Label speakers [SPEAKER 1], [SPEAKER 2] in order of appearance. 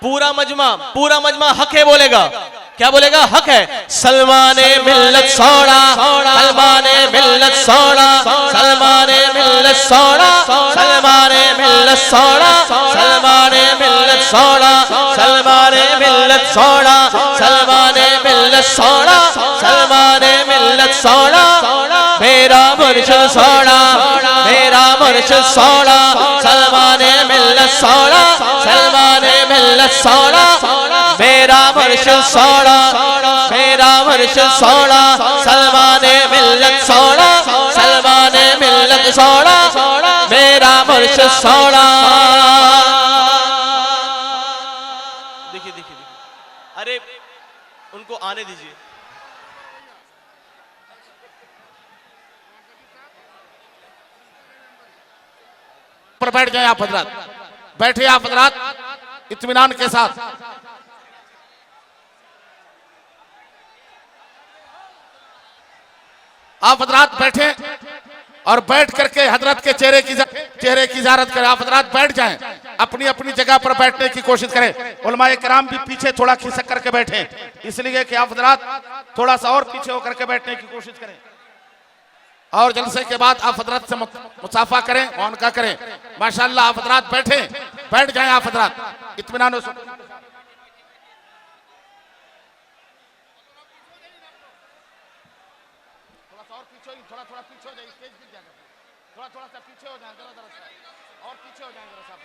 [SPEAKER 1] पूरा मजमा हक है बोलेगा। क्या बोलेगा? हक है। सलमाने मिल्लत सोड़ा, सलमाने मिल्लत सोड़ा, सलमाने मिल्लत सोड़ा, सलमाने मिल्लत सोड़ा, सलमाने मिल्लत सोड़ा, सलमाने मिल्लत सोड़ा, सलमाने मिल्लत सोड़ा, सलमाने मिल्लत सोड़ा, मेरा मुर्शिद सोड़ा, मेरा मुर्शिद सोड़ा, सलमाने मिल्लत सोड़ा, सलमाने मिल्लत सोड़ा, मेरा मुर्शिद सोड़ा, मेरा मुर्शिद सोड़ा, सलमाने मिल्लत सोड़ा, सलमाने मिल्लत सोड़ा, मेरा मुर्शिद सोड़ा। देखिए देखिए देखिए, अरे उनको आने दीजिए।
[SPEAKER 2] पर बैठ जाए आप हजरात, बैठे आप हजरात इत्मीनान के साथ। आप हजरात बैठे और बैठ करके हजरत के चेहरे की ज़ियारत करें। आप हजरात बैठ जाएं, अपनी अपनी जगह पर बैठने की कोशिश करें। उलमाए किराम भी पीछे थोड़ा खिसक करके बैठे, इसलिए कि आप हजरात थोड़ा सा और पीछे होकर के बैठने की कोशिश करें। और जलसे के बाद आप हजरत से मुसाफा करें, उनका करें। माशाअल्लाह आप हजरात बैठे, बैठ जाएं आप हजरात इत्मीनान से। थोड़ा पीछे हो जाए, स्टेज गिर जाएगा। थोड़ा सा पीछे हो जाए, जरा सा और पीछे हो जाए जरा सा।